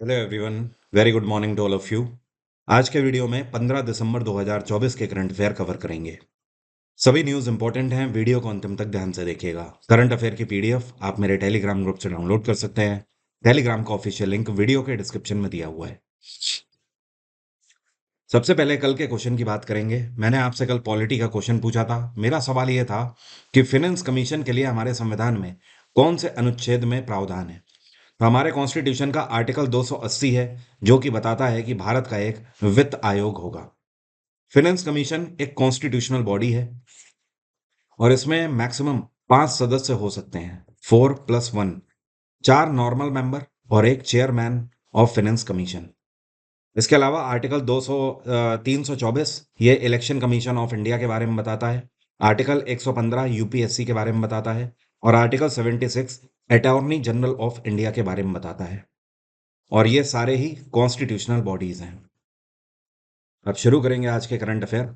Hello everyone, very good morning to all of you. आज के video में 15 दिसंबर 2024 के करंट अफेयर कवर करेंगे। सभी न्यूज़ इंपॉर्टेंट हैं, वीडियो को अंतिम तक ध्यान से देखिएगा। करंट अफेयर की पीडीएफ आप मेरे टेलीग्राम ग्रुप से डाउनलोड कर सकते हैं। टेलीग्राम का ऑफिशियल लिंक वीडियो के डिस्क्रिप्शन में दिया हुआ है। सबसे पहले कल के क्वेश्चन की बात करेंगे। मैंने आपसे कल पॉलिटी का क्वेश्चन पूछा था। मेरा सवाल यह था कि फाइनेंस कमीशन के लिए हमारे संविधान में कौन से अनुच्छेद में प्रावधान है। तो हमारे कॉन्स्टिट्यूशन का आर्टिकल 280 है, जो कि बताता है कि भारत का एक वित्त आयोग होगा। फाइनेंस कमीशन एक कॉन्स्टिट्यूशनल बॉडी है और इसमें मैक्सिमम 5 सदस्य हो सकते हैं, 4+1, 4 नॉर्मल मेंबर और एक चेयरमैन ऑफ फाइनेंस कमीशन। इसके अलावा आर्टिकल 324 ये इलेक्शन कमीशन ऑफ इंडिया के बारे में बताता है। आर्टिकल 115 यूपीएससी के बारे में बताता है और article 76 attorney general of India के बारे में बताता है। और ये सारे ही कॉन्स्टिट्यूशनल बॉडीज हैं। अब शुरू करेंगे आज के करंट अफेयर।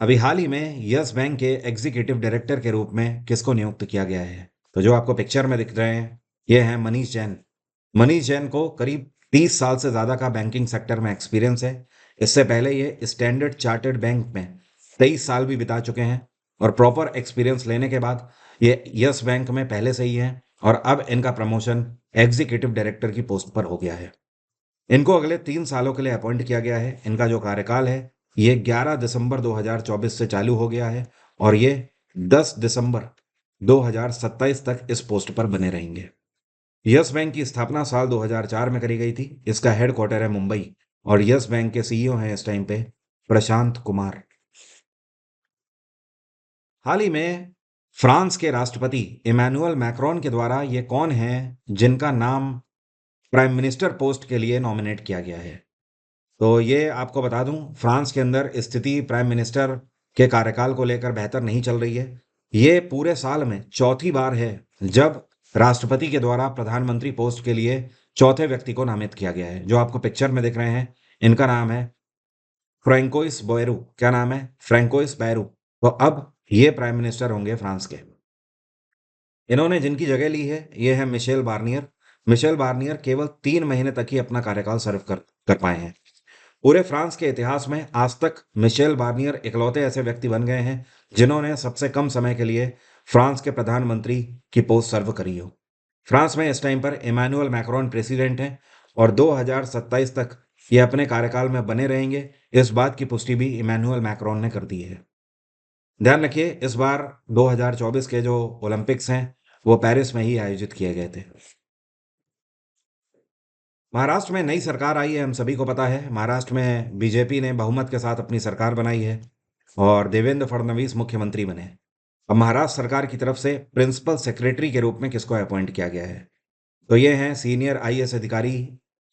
अभी हाल ही में यस बैंक के एग्जीक्यूटिव डायरेक्टर के रूप में किसको नियुक्त किया गया है। तो जो आपको पिक्चर में दिख रहे हैं ये हैं मनीष जैन। मनीष जैन को करीब 30 साल से ज़्यादा का बैंकिंग सेक्टर में एक्सपीरियंस है। इससे पहले ये स्टैंडर्ड चार्टर्ड बैंक में 23 साल भी बिता चुके हैं और प्रॉपर एक्सपीरियंस लेने के बाद ये यस बैंक में पहले से ही हैं और अब इनका प्रमोशन एग्जीक्यूटिव डायरेक्टर की पोस्ट पर हो गया है। इनको अगले 3 सालों के लिए अपॉइंट किया गया है। इनका जो कार्यकाल है ये 11 दिसंबर 2024 से चालू हो गया है और ये 10 दिसंबर 2027 तक इस पोस्ट पर बने रहेंगे। यस बैंक की स्थापना साल 2004 में करी गई थी। इसका हेडक्वार्टर है मुंबई और यस बैंक के सीईओ हैं इस टाइम पे प्रशांत कुमार। हाल ही में फ्रांस के राष्ट्रपति इमैनुअल मैक्रोन के द्वारा ये कौन है जिनका नाम प्राइम मिनिस्टर पोस्ट के लिए नॉमिनेट किया गया है। तो ये आपको बता दूं, फ्रांस के अंदर स्थिति प्राइम मिनिस्टर के कार्यकाल को लेकर बेहतर नहीं चल रही है। ये पूरे साल में चौथी बार है जब राष्ट्रपति के द्वारा प्रधानमंत्री पोस्ट के लिए चौथे व्यक्ति को नामित किया गया है। जो आपको पिक्चर में दिख रहे हैं इनका नाम है फ्रैंकोइस बोयरू। क्या नाम है? फ्रैंकोइस बैरू। तो अब ये प्राइम मिनिस्टर होंगे फ्रांस के। इन्होंने जिनकी जगह ली है ये है मिशेल बार्नियर। मिशेल बार्नियर केवल 3 महीने तक ही अपना कार्यकाल सर्व कर पाए हैं। पूरे फ्रांस के इतिहास में आज तक मिशेल बार्नियर इकलौते ऐसे व्यक्ति बन गए हैं जिन्होंने सबसे कम समय के लिए फ्रांस के प्रधानमंत्री की पोस्ट सर्व करी हो। फ्रांस में इस टाइम पर इमैनुअल मैक्रोन प्रेसिडेंट हैं और 2027 तक ये अपने कार्यकाल में बने रहेंगे। इस बात की पुष्टि भी इमैनुअल मैक्रोन ने कर दी है। ध्यान रखिए, इस बार 2024 के जो ओलंपिक्स हैं वो पेरिस में ही आयोजित किए गए थे। महाराष्ट्र में नई सरकार आई है, हम सभी को पता है। महाराष्ट्र में बीजेपी ने बहुमत के साथ अपनी सरकार बनाई है और देवेंद्र फडणवीस मुख्यमंत्री बने। अब महाराष्ट्र सरकार की तरफ से प्रिंसिपल सेक्रेटरी के रूप में किसको अपॉइंट किया गया है। तो ये हैं सीनियर आईएएस अधिकारी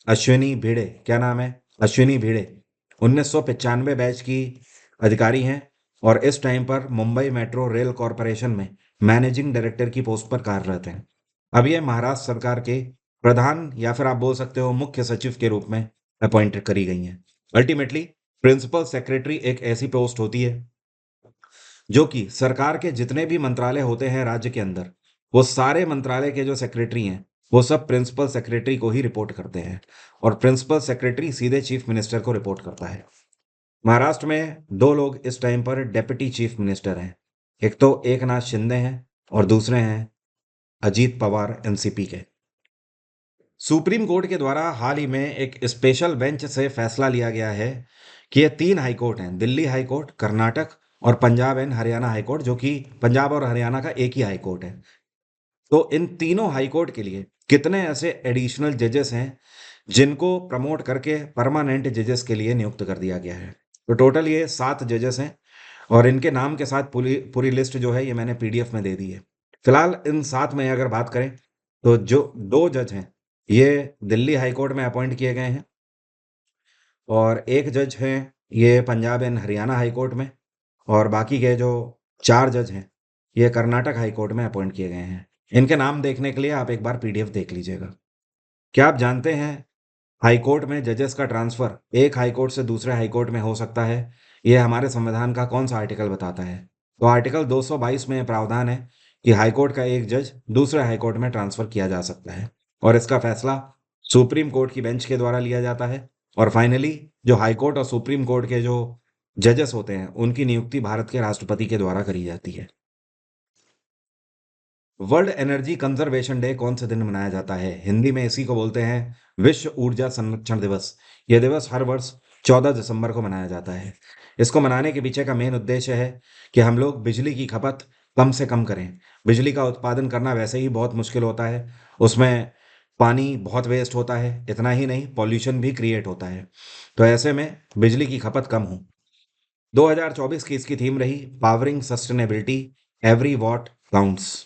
अश्विनी भिड़े। क्या नाम है? अश्विनी भिड़े 1995 बैच की अधिकारी हैं और इस टाइम पर मुंबई मेट्रो रेल कॉरपोरेशन में मैनेजिंग डायरेक्टर की पोस्ट पर कार्यरत हैं। अब ये महाराष्ट्र सरकार के प्रधान या फिर आप बोल सकते हो मुख्य सचिव के रूप में अपॉइंट करी गई हैं। अल्टीमेटली प्रिंसिपल सेक्रेटरी एक ऐसी पोस्ट होती है जो कि सरकार के जितने भी मंत्रालय होते हैं राज्य के अंदर, वो सारे मंत्रालय के जो सेक्रेटरी हैं वो सब प्रिंसिपल सेक्रेटरी को ही रिपोर्ट करते हैं और प्रिंसिपल सेक्रेटरी सीधे चीफ मिनिस्टर को रिपोर्ट करता है। महाराष्ट्र में दो लोग इस टाइम पर डेप्यूटी चीफ मिनिस्टर हैं। एक तो एकनाथ शिंदे हैं और दूसरे हैं अजीत पवार एनसीपी के। सुप्रीम कोर्ट के द्वारा हाल ही में एक स्पेशल बेंच से फैसला लिया गया है कि ये 3 हाईकोर्ट हैं, दिल्ली हाईकोर्ट, कर्नाटक और पंजाब एंड हरियाणा हाईकोर्ट, जो कि पंजाब और हरियाणा का एक ही हाईकोर्ट है। तो इन तीनों हाईकोर्ट के लिए कितने ऐसे एडिशनल जजेस हैं जिनको प्रमोट करके परमानेंट जजेस के लिए नियुक्त कर दिया गया है। तो टोटल ये 7 जजेस हैं और इनके नाम के साथ पूरी पूरी लिस्ट जो है ये मैंने पीडीएफ में दे दी है। फिलहाल इन 7 में अगर बात करें तो जो 2 जज हैं ये दिल्ली हाईकोर्ट में अपॉइंट किए गए हैं और एक जज हैं ये पंजाब एंड हरियाणा हाईकोर्ट में और बाकी के जो 4 जज हैं ये कर्नाटक हाईकोर्ट में अपॉइंट किए गए हैं। इनके नाम देखने के लिए आप एक बार पीडीएफ देख लीजिएगा। क्या आप जानते हैं हाईकोर्ट में जजेस का ट्रांसफर एक हाईकोर्ट से दूसरे हाईकोर्ट में हो सकता है? ये हमारे संविधान का कौन सा आर्टिकल बताता है? तो आर्टिकल 222 में प्रावधान है कि हाईकोर्ट का एक जज दूसरे हाईकोर्ट में ट्रांसफर किया जा सकता है और इसका फैसला सुप्रीम कोर्ट की बेंच के द्वारा लिया जाता है। और फाइनली जो हाई कोर्ट और सुप्रीम कोर्ट के जो जजेस होते हैं उनकी नियुक्ति भारत के राष्ट्रपति के द्वारा करी जाती है। वर्ल्ड एनर्जी कंजर्वेशन डे कौन से दिन मनाया जाता है? हिंदी में इसी को बोलते हैं विश्व ऊर्जा संरक्षण दिवस। यह दिवस हर वर्ष 14 दिसंबर को मनाया जाता है। इसको मनाने के पीछे का मेन उद्देश्य है कि हम लोग बिजली की खपत कम से कम करें। बिजली का उत्पादन करना वैसे ही बहुत मुश्किल होता है, उसमें पानी बहुत वेस्ट होता है, इतना ही नहीं पॉल्यूशन भी क्रिएट होता है। तो ऐसे में बिजली की खपत कम हो। 2024 की इसकी थीम रही powering sustainability, every what counts.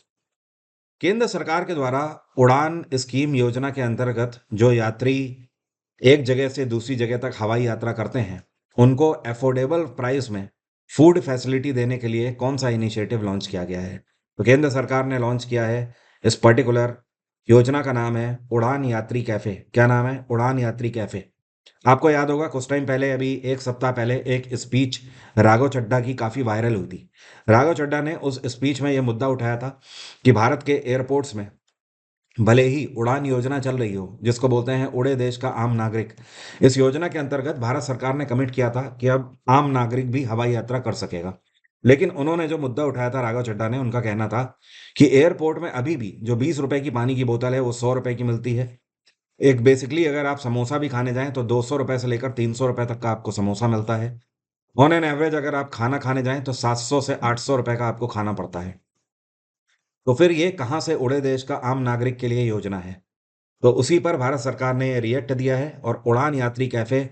केंद्र सरकार के द्वारा उड़ान स्कीम योजना के अंतर्गत जो यात्री एक जगह से दूसरी जगह तक हवाई यात्रा करते हैं, उनको अफोर्डेबल प्राइस में फूड फैसिलिटी देने के लिए कौन सा इनिशिएटिव लॉन्च किया गया है? तो केंद्र सरकार ने लॉन्च किया है, इस पर्टिकुलर योजना का नाम है उड़ान यात्री कैफे। क्या नाम है? उड़ान यात्री कैफे। आपको याद होगा कुछ टाइम पहले, अभी एक सप्ताह पहले, एक स्पीच राघव चड्ढा की काफ़ी वायरल हुई थी। राघव चड्ढा ने उस स्पीच में यह मुद्दा उठाया था कि भारत के एयरपोर्ट्स में भले ही उड़ान योजना चल रही हो, जिसको बोलते हैं उड़े देश का आम नागरिक, इस योजना के अंतर्गत भारत सरकार ने कमिट किया था कि अब आम नागरिक भी हवाई यात्रा कर सकेगा। लेकिन उन्होंने जो मुद्दा उठाया था राघव चड्ढा ने, उनका कहना था कि एयरपोर्ट में अभी भी जो 20 रुपए की पानी की बोतल है वो 100 रुपए की मिलती है। एक बेसिकली अगर आप समोसा भी खाने जाएं तो 200 रुपए से लेकर 300 रुपए तक का आपको समोसा मिलता है। ऑन एन एवरेज अगर आप खाना खाने जाएं तो 700 से 800 रुपए का आपको खाना पड़ता है। तो फिर ये कहाँ से उड़े देश का आम नागरिक के लिए योजना है? तो उसी पर भारत सरकार ने रिएक्ट दिया है और उड़ान यात्री कैफे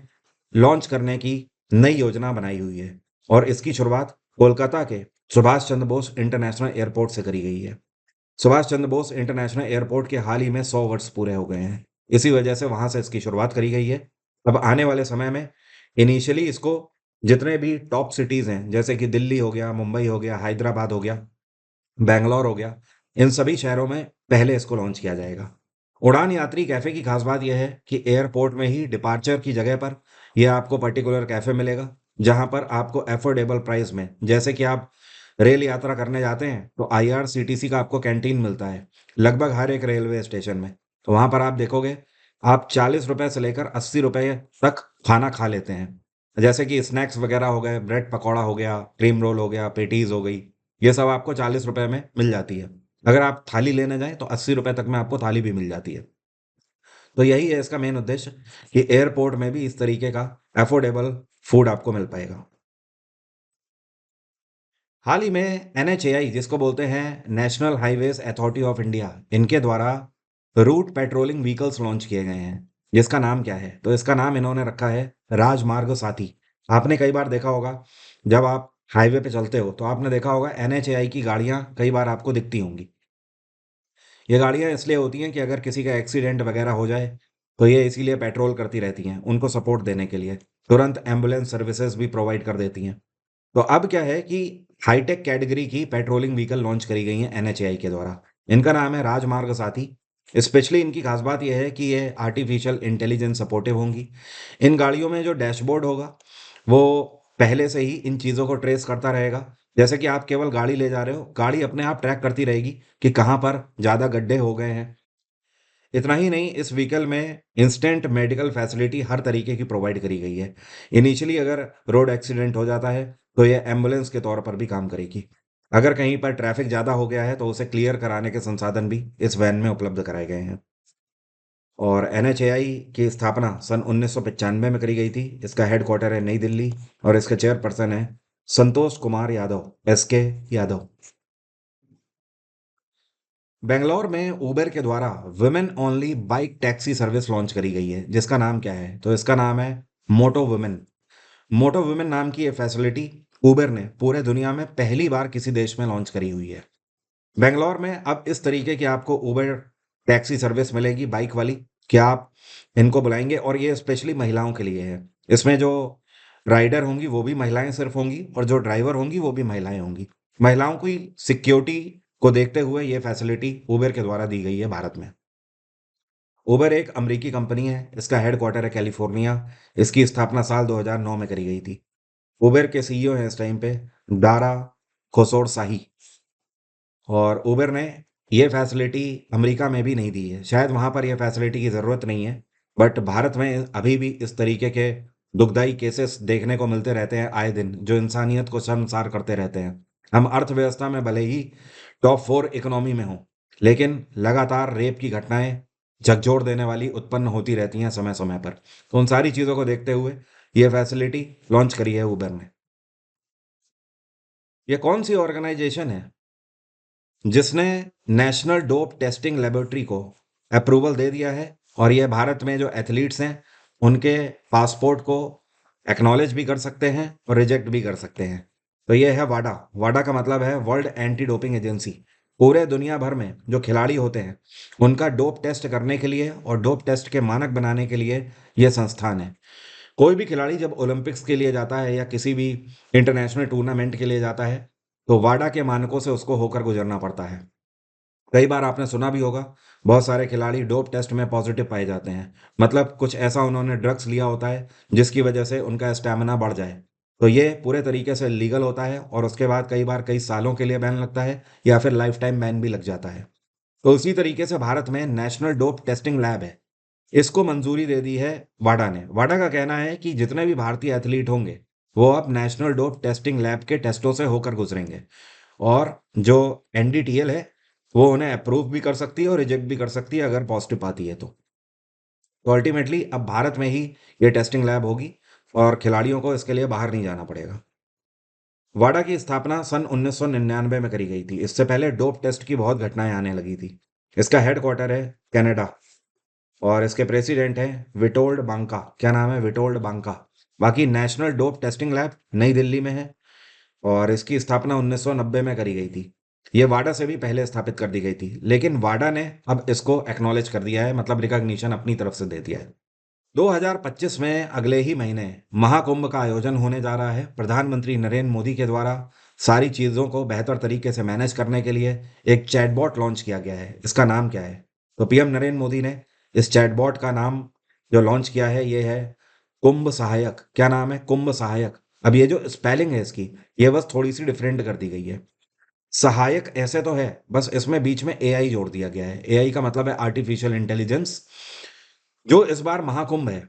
लॉन्च करने की नई योजना बनाई हुई है। और इसकी शुरुआत कोलकाता के सुभाष चंद्र बोस इंटरनेशनल एयरपोर्ट से करी गई है। सुभाष चंद्र बोस इंटरनेशनल एयरपोर्ट के हाल ही में 100 वर्ष पूरे हो गए हैं। इसी वजह से वहां से इसकी शुरुआत करी गई है। अब आने वाले समय में इनिशियली इसको जितने भी टॉप सिटीज हैं, जैसे कि दिल्ली हो गया, मुंबई हो गया, हैदराबाद हो गया, बैंगलोर हो गया, इन सभी शहरों में पहले इसको लॉन्च किया जाएगा। उड़ान यात्री कैफ़े की खास बात यह है कि एयरपोर्ट में ही डिपार्चर की जगह पर यह आपको पर्टिकुलर कैफ़े मिलेगा, जहां पर आपको अफोर्डेबल प्राइस में, जैसे कि आप रेल यात्रा करने जाते हैं तो आईआरसीटीसी का आपको कैंटीन मिलता है लगभग हर एक रेलवे स्टेशन में। तो वहां पर आप देखोगे, आप 40 रुपए से लेकर 80 रुपए तक खाना खा लेते हैं। जैसे कि स्नैक्स वगैरह हो गए, ब्रेड पकौड़ा हो गया, क्रीम रोल हो गया, पेटीज हो गई, ये सब आपको 40 रुपए में मिल जाती है। अगर आप थाली लेने जाएं तो 80 रुपए तक में आपको थाली भी मिल जाती है। तो यही है इसका मेन उद्देश्य कि एयरपोर्ट में भी इस तरीके का अफोर्डेबल फूड आपको मिल पाएगा। हाल ही में एनएचएआई, जिसको बोलते हैं national highways authority of India, इनके द्वारा रूट पेट्रोलिंग व्हीकल्स लॉन्च किए गए हैं। जिसका नाम क्या है? तो इसका नाम इन्होंने रखा है राजमार्ग साथी। आपने कई बार देखा होगा, जब आप हाईवे पे चलते हो तो आपने देखा होगा एनएचएआई की गाड़ियां कई बार आपको दिखती होंगी। ये गाड़ियाँ इसलिए होती हैं कि अगर किसी का एक्सीडेंट वगैरह हो जाए, तो ये इसीलिए पेट्रोल करती रहती हैं, उनको सपोर्ट देने के लिए। तुरंत एम्बुलेंस सर्विसेज भी प्रोवाइड कर देती हैं। तो अब क्या है कि हाईटेक कैटेगरी की पेट्रोलिंग व्हीकल लॉन्च करी गई हैं एनएचएआई के द्वारा। इनका नाम है राजमार्ग साथी। स्पेशली इनकी खास बात यह है कि ये आर्टिफिशियल इंटेलिजेंस सपोर्टिव होंगी। इन गाड़ियों में जो डैशबोर्ड होगा, वो पहले से ही इन चीज़ों को ट्रेस करता रहेगा। जैसे कि आप केवल गाड़ी ले जा रहे हो, गाड़ी अपने आप ट्रैक करती रहेगी कि कहाँ पर ज़्यादा गड्ढे हो गए हैं। इतना ही नहीं, इस व्हीकल में इंस्टेंट मेडिकल फैसिलिटी हर तरीके की प्रोवाइड करी गई है। इनिशियली अगर रोड एक्सीडेंट हो जाता है तो ये एम्बुलेंस के तौर पर भी काम करेगी। अगर कहीं पर ट्रैफिक ज़्यादा हो गया है तो उसे क्लियर कराने के संसाधन भी इस वैन में उपलब्ध कराए गए हैं। और एनएचएआई की स्थापना सन 1995 में करी गई थी। इसका हेडक्वार्टर है नई दिल्ली और इसके चेयरपर्सन है संतोष कुमार यादव, एसके यादव। बेंगलोर में उबर के द्वारा women only bike taxi service launch करी गई है। जिसका नाम क्या है? तो इसका नाम है मोटो वुमेन। मोटो वुमेन नाम की ये फैसिलिटी उबर ने पूरे दुनिया में पहली बार किसी देश में लॉन्च करी हुई है। बेंगलोर में अब इस तरीके की आपको उबर टैक्सी सर्विस मिलेगी बाइक वाली, कि आप इनको बुलाएंगे और ये स्पेशली महिलाओं के लिए है। इसमें जो राइडर होंगी वो भी महिलाएं सिर्फ होंगी और जो ड्राइवर होंगी वो भी महिलाएं होंगी। महिलाओं की सिक्योरिटी को देखते हुए ये फैसिलिटी उबर के द्वारा दी गई है भारत में। उबर एक अमेरिकी कंपनी है, इसका हेडक्वार्टर है कैलिफोर्निया। इसकी स्थापना साल 2009 में करी गई थी। उबर के सीईओ हैं इस टाइम पे दारा खोसोर। और उबर ने ये फैसिलिटी अमेरिका में भी नहीं दी है, शायद वहाँ पर ये फैसिलिटी की ज़रूरत नहीं है। बट भारत में अभी भी इस तरीके के दुखदाई केसेस देखने को मिलते रहते हैं आए दिन, जो इंसानियत को शर्मसार करते रहते हैं। हम अर्थव्यवस्था में भले ही टॉप 4 इकोनॉमी में हों, लेकिन लगातार रेप की घटनाएं झकझोर देने वाली उत्पन्न होती रहती हैं समय समय पर। तो उन सारी चीज़ों को देखते हुए ये फैसिलिटी लॉन्च करी है उबर ने। ये कौन सी ऑर्गेनाइजेशन है जिसने नेशनल डोप टेस्टिंग लेबोरेटरी को अप्रूवल दे दिया है, और ये भारत में जो एथलीट्स हैं उनके पासपोर्ट को एक्नॉलेज भी कर सकते हैं और रिजेक्ट भी कर सकते हैं। तो ये है वाडा। वाडा का मतलब है वर्ल्ड एंटी डोपिंग एजेंसी। पूरे दुनिया भर में जो खिलाड़ी होते हैं उनका डोप टेस्ट करने के लिए और डोप टेस्ट के मानक बनाने के लिए ये संस्थान है। कोई भी खिलाड़ी जब ओलंपिक्स के लिए जाता है या किसी भी इंटरनेशनल टूर्नामेंट के लिए जाता है, तो वाडा के मानकों से उसको होकर गुजरना पड़ता है। कई बार आपने सुना भी होगा, बहुत सारे खिलाड़ी डोप टेस्ट में पॉजिटिव पाए जाते हैं। मतलब कुछ ऐसा उन्होंने ड्रग्स लिया होता है जिसकी वजह से उनका स्टैमिना बढ़ जाए। तो ये पूरे तरीके से लीगल होता है और उसके बाद कई बार कई सालों के लिए बैन लगता है या फिर लाइफ टाइम बैन भी लग जाता है। तो उसी तरीके से भारत में नेशनल डोप टेस्टिंग लैब है। इसको मंजूरी दे दी है वाडा ने। वाडा का कहना है कि जितने भी भारतीय एथलीट होंगे वो अब नेशनल डोप टेस्टिंग लैब के टेस्टों से होकर गुजरेंगे, और जो एनडीटीएल है वो उन्हें अप्रूव भी कर सकती है और रिजेक्ट भी कर सकती है अगर पॉजिटिव पाती है तो अल्टीमेटली अब भारत में ही ये टेस्टिंग लैब होगी और खिलाड़ियों को इसके लिए बाहर नहीं जाना पड़ेगा। वाडा की स्थापना सन 1999 में करी गई थी। इससे पहले डोप टेस्ट की बहुत घटनाएं आने लगी थी। इसका हेडक्वार्टर है कनाडा और इसके प्रेसिडेंट हैं विटोल्ड बांका। क्या नाम है? विटोल्ड बांका। बाकी नेशनल डोप टेस्टिंग लैब नई दिल्ली में है और इसकी स्थापना 1990 में करी गई थी। ये वाडा से भी पहले स्थापित कर दी गई थी, लेकिन वाडा ने अब इसको एक्नॉलेज कर दिया है, मतलब रिकॉग्निशन अपनी तरफ से दे दिया है। 2025 में अगले ही महीने महाकुंभ का आयोजन होने जा रहा है। प्रधानमंत्री नरेंद्र मोदी के द्वारा सारी चीज़ों को बेहतर तरीके से मैनेज करने के लिए एक चैटबॉट लॉन्च किया गया है। इसका नाम क्या है? तो पीएम नरेंद्र मोदी ने इस चैटबॉट का नाम जो लॉन्च किया है ये है कुंभ सहायक। क्या नाम है? कुंभ सहायक। अब ये जो स्पेलिंग है इसकी, ये बस थोड़ी सी डिफरेंट कर दी गई है। सहायक ऐसे तो है, बस इसमें बीच में एआई जोड़ दिया गया है। एआई का मतलब है आर्टिफिशियल इंटेलिजेंस। जो इस बार महाकुंभ है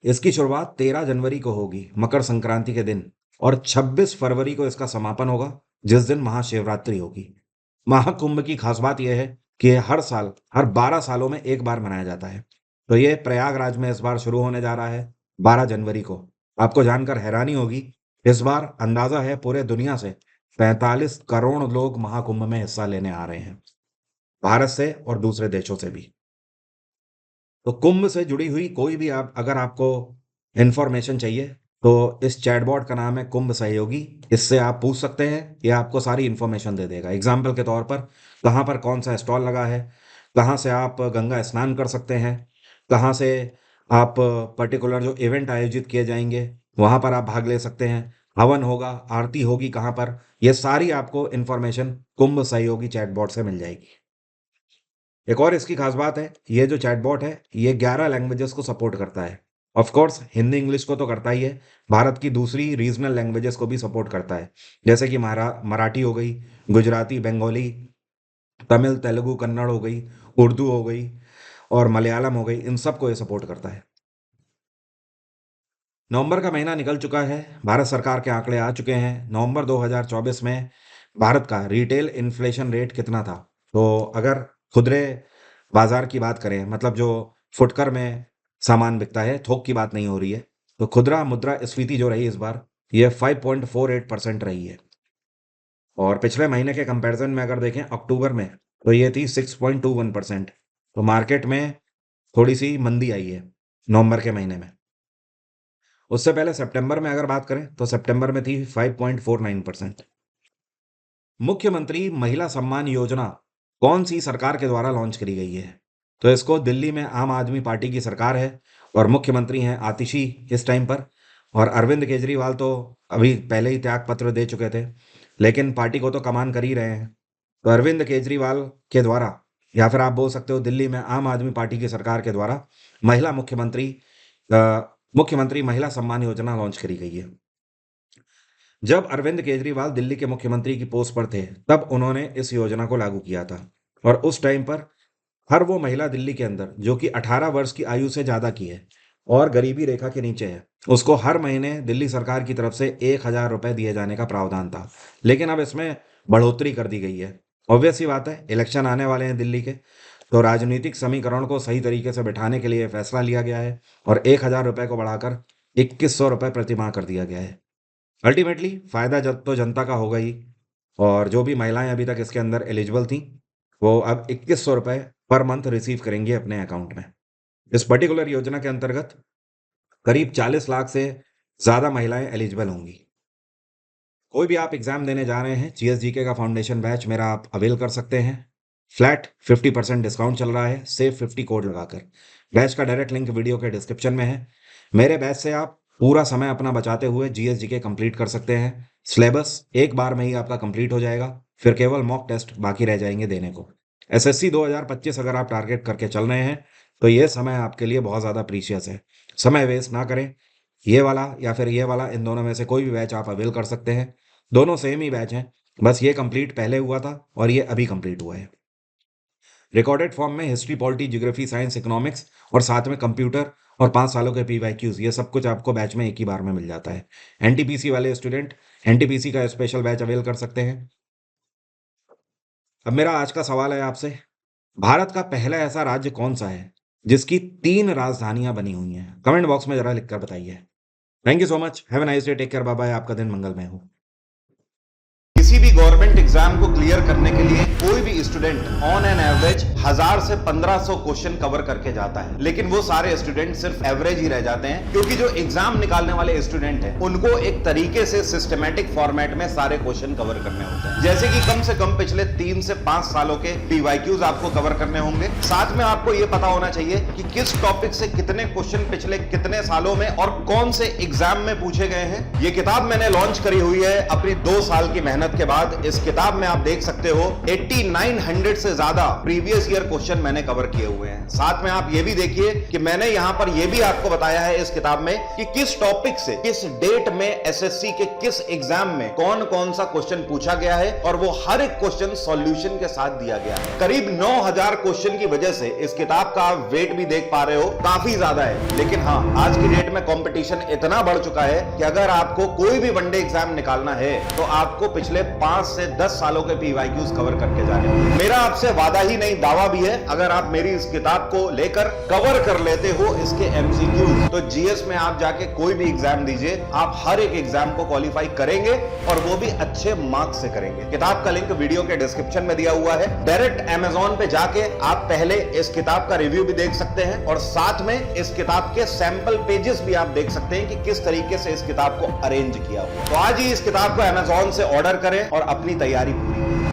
इसकी शुरुआत 13 जनवरी को होगी, मकर संक्रांति के दिन, और 26 फरवरी को इसका समापन होगा, जिस दिन महाशिवरात्रि होगी। महाकुंभ की खास बात यह है कि ये हर साल, हर 12 सालों में एक बार मनाया जाता है। तो ये प्रयागराज में इस बार शुरू होने जा रहा है 12 जनवरी को। आपको जानकर हैरानी होगी, इस बार अंदाजा है पूरे दुनिया से 45 करोड़ लोग महाकुंभ में हिस्सा लेने आ रहे हैं, भारत से और दूसरे देशों से भी। तो कुंभ से जुड़ी हुई कोई भी आप अगर आपको इंफॉर्मेशन चाहिए तो इस चैटबॉट का नाम है कुंभ सहयोगी। इससे आप पूछ सकते हैं, ये आपको सारी इन्फॉर्मेशन दे देगा। एग्जाम्पल के तौर पर कहाँ पर कौन सा स्टॉल लगा है, कहाँ से आप गंगा स्नान कर सकते हैं, कहाँ से आप पर्टिकुलर जो इवेंट आयोजित किए जाएंगे वहाँ पर आप भाग ले सकते हैं, हवन होगा, आरती होगी कहाँ पर, ये सारी आपको इन्फॉर्मेशन कुंभ सहयोगी चैटबॉट से मिल जाएगी। एक और इसकी खास बात है, ये जो चैटबॉट है ये 11 लैंग्वेजेस को सपोर्ट करता है। ऑफ कोर्स हिंदी इंग्लिश को तो करता ही है, भारत की दूसरी रीजनल लैंग्वेजेस को भी सपोर्ट करता है, जैसे कि मराठी हो गई, गुजराती, बंगाली, तमिल, तेलुगु, कन्नड़ हो गई, उर्दू हो गई और मलयालम हो गई। इन सब को ये सपोर्ट करता है। नवंबर का महीना निकल चुका है, भारत सरकार के आंकड़े आ चुके हैं। नवंबर 2024 में भारत का रिटेल इन्फ्लेशन रेट कितना था? तो अगर खुदरे बाजार की बात करें, मतलब जो फुटकर में सामान बिकता है, थोक की बात नहीं हो रही है, तो खुदरा मुद्रा स्फीति जो रही इस बार ये 5.48% रही है। और पिछले महीने के कंपैरिजन में अगर देखें अक्टूबर में, तो ये थी 6.21%। तो मार्केट में थोड़ी सी मंदी आई है नवंबर के महीने में। उससे पहले सितंबर में अगर बात करें तो सितंबर में थी 5.49%। मुख्यमंत्री महिला सम्मान योजना कौन सी सरकार के द्वारा लॉन्च करी गई है? तो इसको दिल्ली में आम आदमी पार्टी की सरकार है और मुख्यमंत्री हैं आतिशी इस टाइम पर। और अरविंद केजरीवाल तो अभी पहले ही त्याग पत्र दे चुके थे, लेकिन पार्टी को तो कमान कर ही रहे हैं। तो अरविंद केजरीवाल के द्वारा, या फिर आप बोल सकते हो दिल्ली में आम आदमी पार्टी की सरकार के द्वारा महिला मुख्यमंत्री अ, मुख्यमंत्री महिला सम्मान योजना लॉन्च करी गई है। जब अरविंद केजरीवाल दिल्ली के मुख्यमंत्री की पोस्ट पर थे तब उन्होंने इस योजना को लागू किया था और उस टाइम पर हर वो महिला दिल्ली के अंदर जो कि 18 वर्ष की आयु से ज़्यादा की है और गरीबी रेखा के नीचे है, उसको हर महीने दिल्ली सरकार की तरफ से 1,000 रुपए दिए जाने का प्रावधान था। लेकिन अब इसमें बढ़ोतरी कर दी गई है। ऑब्वियस सी बात है, इलेक्शन आने वाले हैं दिल्ली के, तो राजनीतिक समीकरण को सही तरीके से बिठाने के लिए फैसला लिया गया है और 1,000 रुपए को बढ़ाकर 2,100 रुपए प्रति माह कर दिया गया है। अल्टीमेटली फायदा तो जनता का होगा ही, और जो भी महिलाएं अभी तक इसके अंदर एलिजिबल थी, वो अब 2,100 रुपए पर मंथ रिसीव करेंगी अपने अकाउंट में। इस पर्टिकुलर योजना के अंतर्गत करीब 40 लाख से ज़्यादा महिलाएं एलिजिबल होंगी। कोई भी आप एग्जाम देने जा रहे हैं, जीएसजीके का फाउंडेशन बैच मेरा आप अवेल कर सकते हैं। फ्लैट 50% डिस्काउंट चल रहा है, सेव 50 कोड लगाकर। बैच का डायरेक्ट लिंक वीडियो के डिस्क्रिप्शन में है। मेरे बैच से आप पूरा समय अपना बचाते हुए जीएसजीके कंप्लीट कर सकते हैं। सिलेबस एक बार में ही आपका कंप्लीट हो जाएगा, फिर केवल मॉक टेस्ट बाकी रह जाएंगे देने को। एसएससी 2025 अगर आप टारगेट करके चल रहे हैं तो ये समय आपके लिए बहुत ज़्यादा प्रीशियस है। समय वेस्ट ना करें। ये वाला या फिर ये वाला, इन दोनों में से कोई भी बैच आप अवेल कर सकते हैं। दोनों सेम ही बैच हैं, बस ये कंप्लीट पहले हुआ था और ये अभी कंप्लीट हुआ है। रिकॉर्डेड फॉर्म में history, polity, geography, science, economics और साथ में कंप्यूटर और 5 सालों के पीवाईक्यूज, ये सब कुछ आपको बैच में एक ही बार में मिल जाता है। एनटीपीसी वाले स्टूडेंट एनटीपीसी का स्पेशल बैच अवेल कर सकते हैं। अब मेरा आज का सवाल है आपसे, भारत का पहला ऐसा राज्य कौन सा है जिसकी 3 राजधानियां बनी हुई हैं? कमेंट बॉक्स में जरा लिखकर बताइए। Thank you so much. Have a nice day. Take care. Bye bye. आपका दिन मंगलमय हो। किसी भी गवर्नमेंट एग्जाम को क्लियर करने के लिए कोई भी स्टूडेंट ऑन एन एवरेज 1000 से 1500 क्वेश्चन कवर करके जाता है, लेकिन वो सारे स्टूडेंट सिर्फ एवरेज ही रह जाते हैं, क्योंकि जो एग्जाम निकालने वाले स्टूडेंट हैं उनको एक तरीके से सिस्टमैटिक फॉर्मेट में सारे क्वेश्चन कवर करने होते हैं। जैसे कि कम से कम पिछले 3 से 5 सालों के पीवाईक्यूज आपको कवर करने होंगे। साथ में आपको ये पता होना चाहिए कि किस टॉपिक से कितने क्वेश्चन पिछले कितने सालों में और कौन से एग्जाम में पूछे गए हैं। ये किताब मैंने लॉन्च करी हुई है अपनी 2 साल की मेहनत के बाद। इस किताब में आप देख सकते हो 8900 से ज्यादा प्रीवियस ईयर क्वेश्चन मैंने कवर किए हुए हैं। साथ में आप ये भी देखिए कि मैंने यहां पर ये भी आपको बताया है इस किताब में कि किस टॉपिक से किस डेट में एसएससी के किस एग्जाम में कौन कौन सा क्वेश्चन पूछा गया है, और वो हर एक क्वेश्चन सॉल्यूशन के साथ दिया गया है। करीब 9000 क्वेश्चन की वजह से इस किताब का आप वेट भी देख पा रहे हो, काफी ज्यादा है। लेकिन हाँ, आज की डेट में कंपटीशन इतना बढ़ चुका है कि अगर आपको कोई भी वनडे एग्जाम निकालना है तो आपको पिछले 5 से 10 सालों के पीवाईक्यूज कवर करके जाने होंगे। मेरा आपसे वादा ही नहीं, दावा भी है, अगर आप मेरी इस किताब को लेकर कवर कर लेते हो इसके एमसीक्यूज, तो जीएस में आप जाके कोई भी एग्जाम दीजिए, आप हर एक एग्जाम को क्वालिफाई करेंगे और वो भी अच्छे मार्क्स से करेंगे। किताब का लिंक वीडियो के डिस्क्रिप्शन में दिया हुआ है। डायरेक्ट अमेज़न पे जाके आप पहले इस किताब का रिव्यू भी देख सकते हैं और साथ में इस किताब के सैंपल पेजेस भी आप देख सकते हैं कि किस तरीके से इस किताब को अरेंज किया हुआ। तो आज ही इस किताब को अमेज़न से ऑर्डर करें और अपनी तैयारी पूरी करें।